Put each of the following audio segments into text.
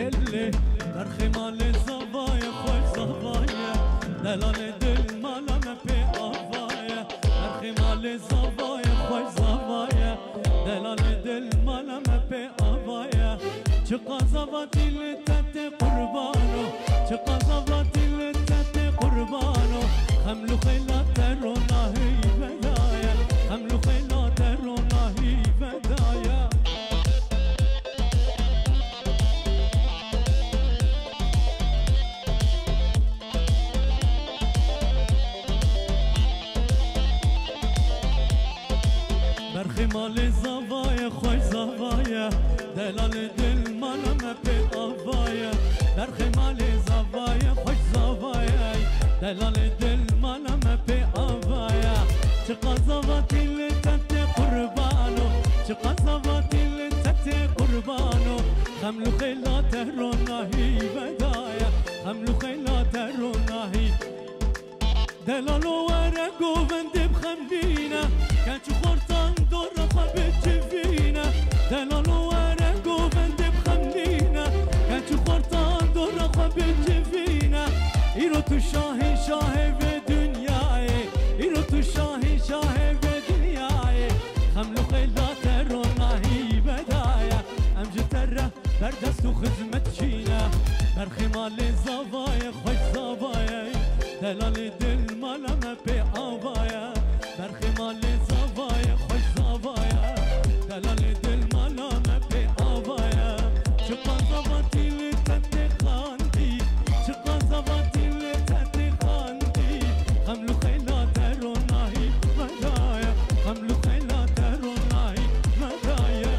اللي برخمال الزوايا خوش زوايا دلال دل مالا ما بي آوايا برخمال الزوايا خوش زوايا دلال دل مالا ما بي آوايا چقا زواتي لتت قربانو چقا زواتي لتت قربانو خملو خيلات روناهي بدايا خملو خيلات روناهي بدايا برخمال زوايا خوش زوايا دلال دل مالا ما بي آوايا برخمال زوايا خوش زوايا دلال دل مالا ما بي آوايا چقا زواتي لتت قربانو چقا زواتي لتت قربانو خملو خيلات روناهي بدايا خملو خيلات روناهي دلالو ورقو بند بخمدينا كانت خورتان دور رخب الجفينة دلالو ورقو بند بخمدينا كانت خورتان دور رخب الجفينة إيرو تو شاهي شاهي في دنياي إيرو تو شاهي شاهي في دنياي خملو خيلات روناهي بدايا أمجد تره بردست خدمت شينا برخمال زوايا خوش زوايا دلال دل مالا ما بي آوايا برخمال زوايا خوش زوايا دلال دل مالا ما بي آوايا چقا زواتي لتت خاندي چقا زواتي لتت خاندي خملو خيلات روناهي مدايا خملو خيلات روناهي مدايا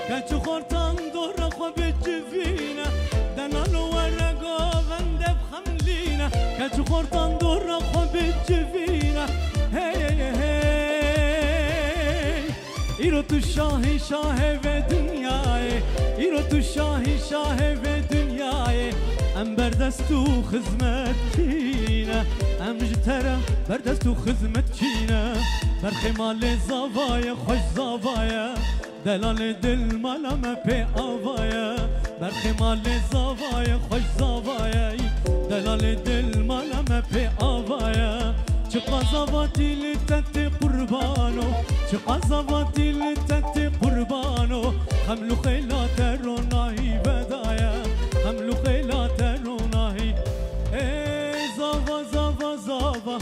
كاتشو خورتان دور رخب الجفينة دلالو ورقو بند بخملينا كاتشو خورتان دور رخب الجفينة هي هي هي إيرو تو شاهي شاهي في دنياي إيرو تو شاهي شاهي في دنياي أم بردستو خدمتكينا أم جترا بردستو خدمتكينا برخمال زوايا خوش زوايا دلال دل مالا ما بي آوايا برخمال زوايا خوش زوايا دلال دل مالا ما بي آوايا چقا زواتي لتت قربانو چقا زواتي لتت قربانو خملو خيلات روناهي بدايا خملو خيلات روناهي اي زاوا زاوا زاوا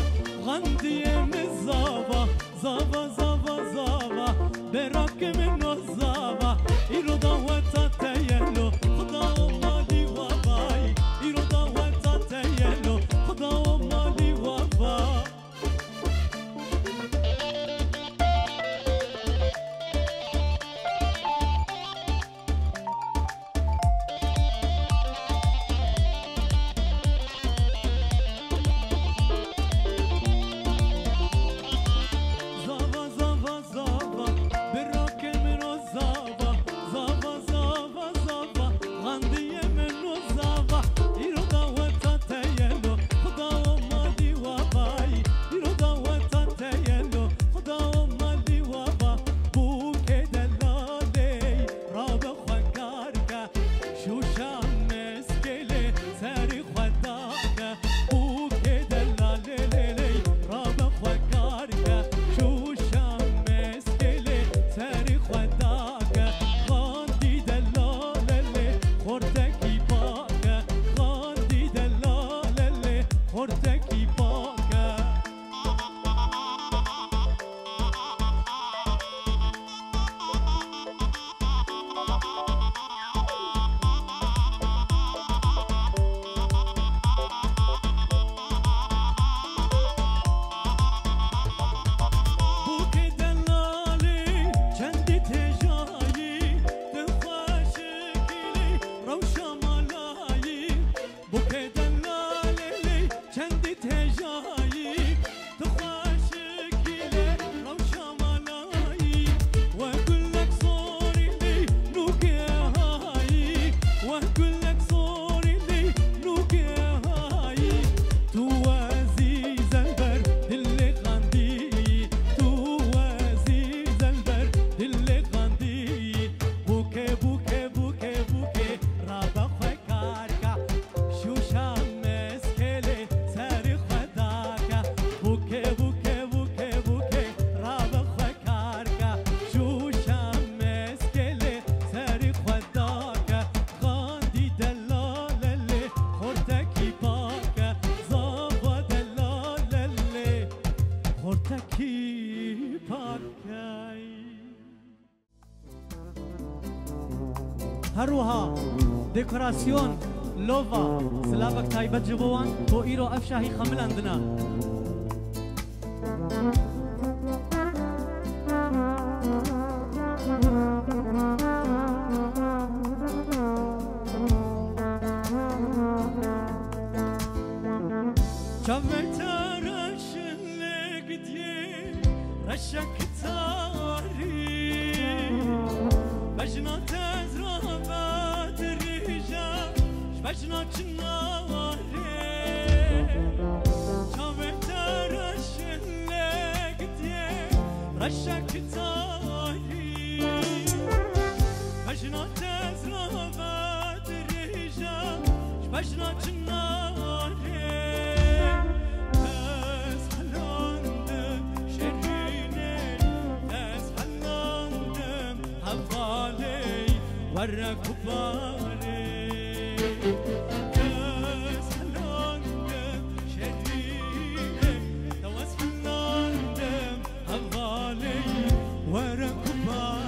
غندي من زاوا زاوا زاوا زاوا براك منو زاوا إيرو دعوتا تيلو خدا ومالي واباي إيرو دعوتا تيلو خدا ومالي واباي زاوا تکی پاکی هروها ديكوراسيون لوفا سلابك تايبت جبوان تو ايرو افشاهي خمل عندنا شافتا رشلك دي رشك تاري بجنا تزرابات الرجال بجنا جناري شافتا رشلك دي رشك تاري بجنا تزرابات الرجال بجنا جناري ورا كباري كاس حلاندم شريني توس حلاندم هالغالي ورا كباري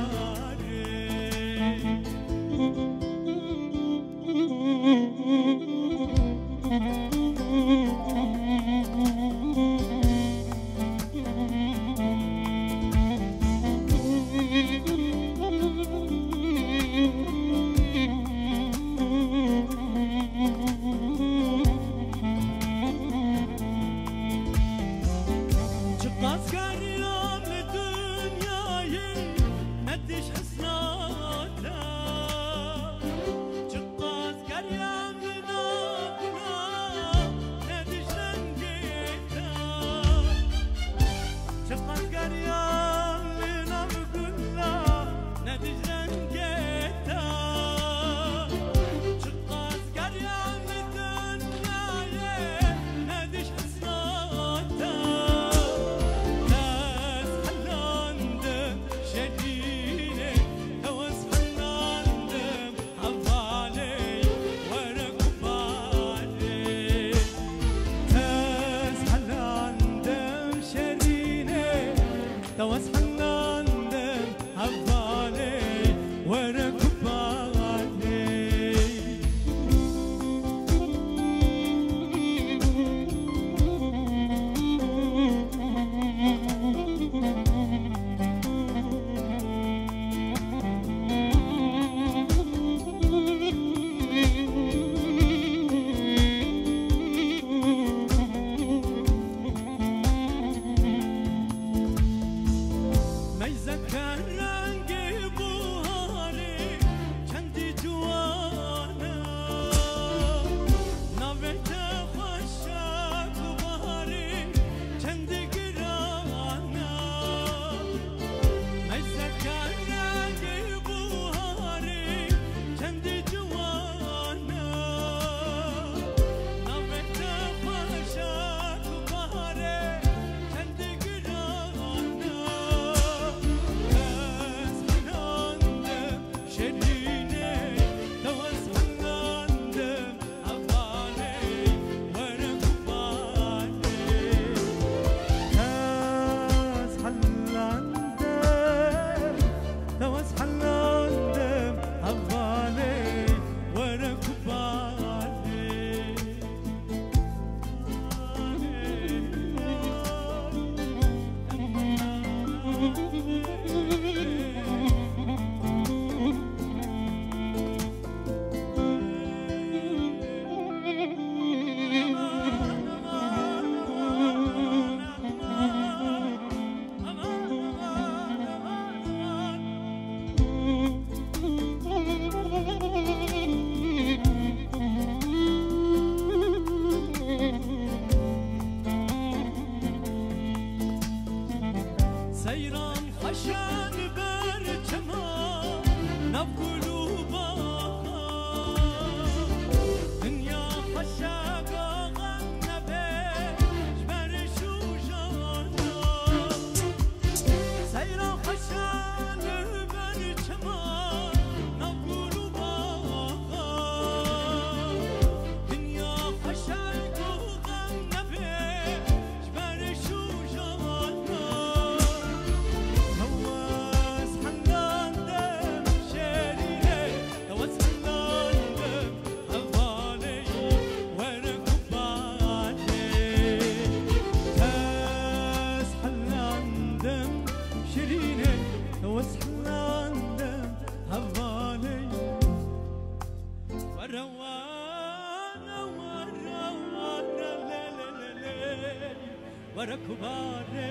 ورکوباره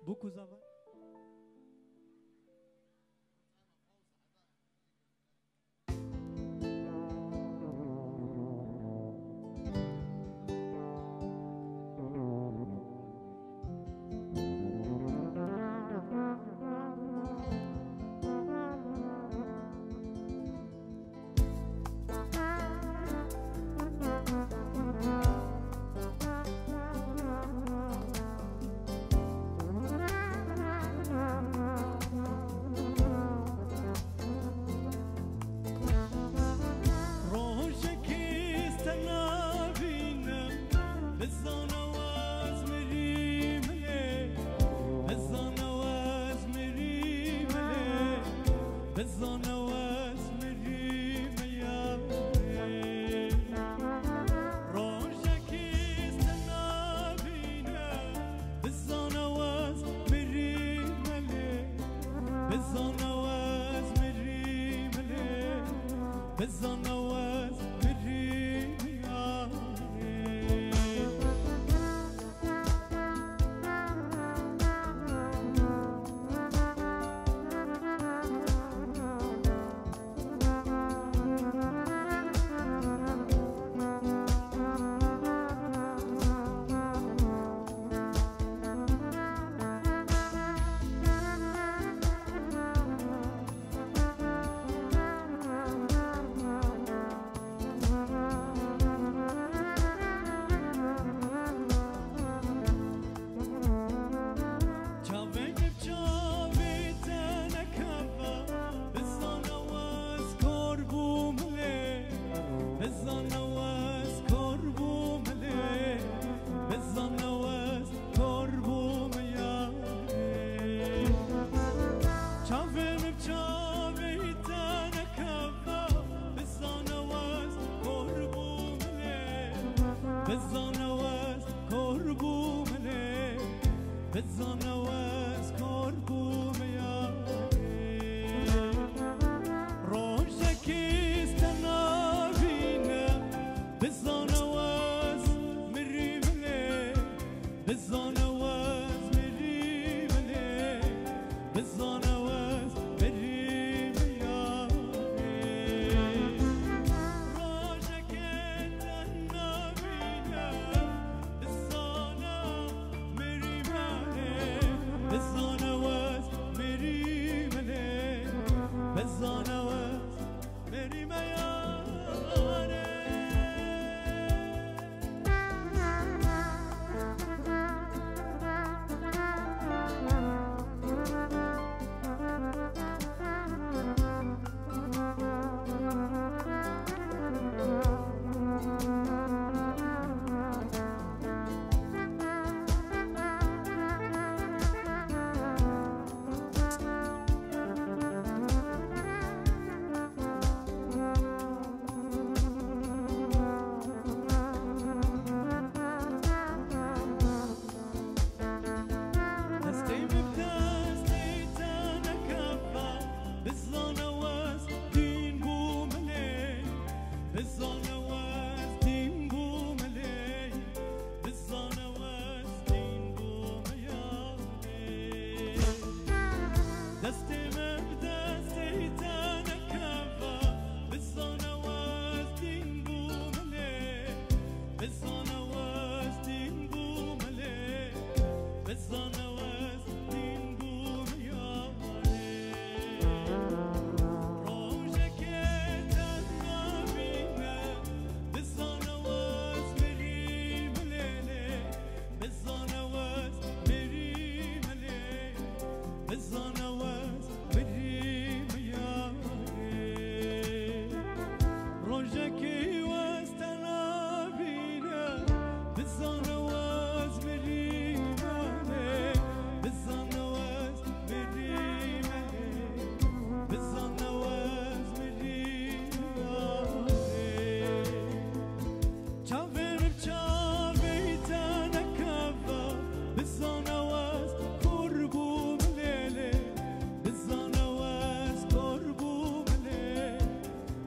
بوکو زاور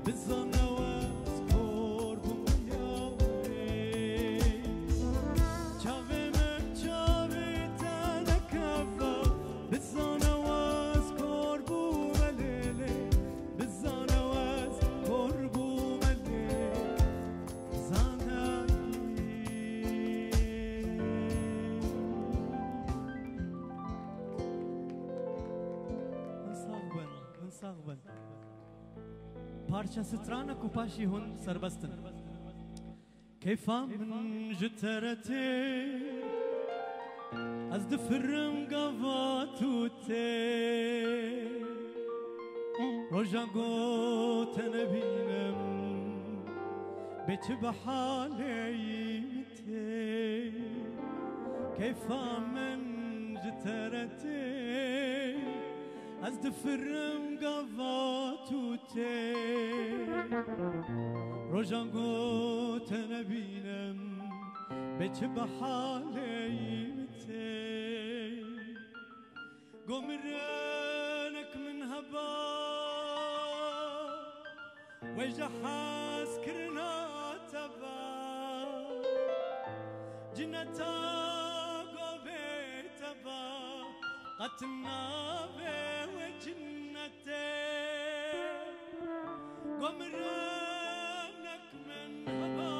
Biz پارچە سترانك و پاشی هون سربستن كيفا من جترتي از دفرم قفاتوتي رجا قوت نبينم بيت بحالي متي كيفا من جترتي از دفرم قفاتوتي رجا قوت نبينم بيت بحالي متي قمرانك من هبا وجحاس كرنا تبا جنتا قوبي تبا قتنا بي وجنتي قمرانك من هبا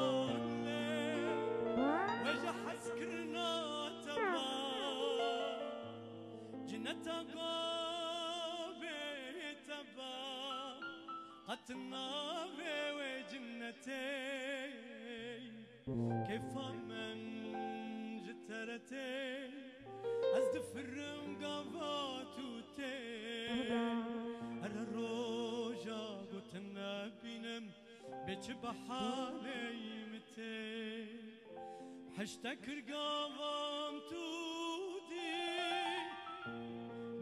وجحاس كرنا تبا جنتا قوبي تبا قتنا وجنتي كيف من جترتي ازدفرم قفاتوتي على الروجا قتنا بينم بيش بحالي متي حشتك رقاوام تودي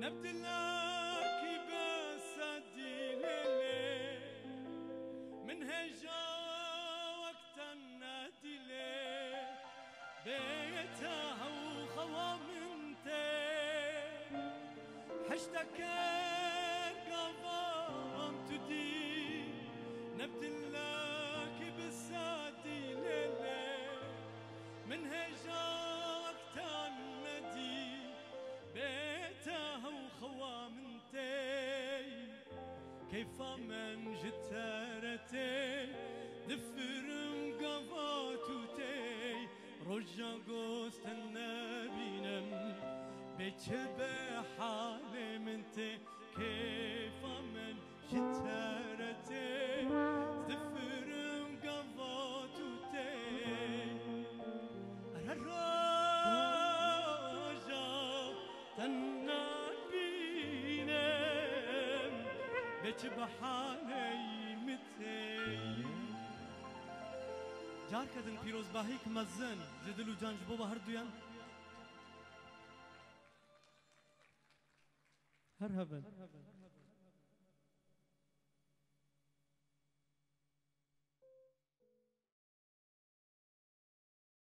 نبدلك بسدي ليلي من هجا وقت النادي لي بيتها وخوامنتي حشتك قوام تدي نبدلك بسادي ليلي من هجا وقت النادي بيتها وخوامنتي كيف من جترتي دفرم قفاتوتي رجا قوست النبينم بيتشبه حالي منتي كيف من جترتي دفرم قفاتوتي الرجا النبينم بيت بحالي متي جار كدن پیروز باهی که مزن جدل و جانج بابا هر دویان هر هبن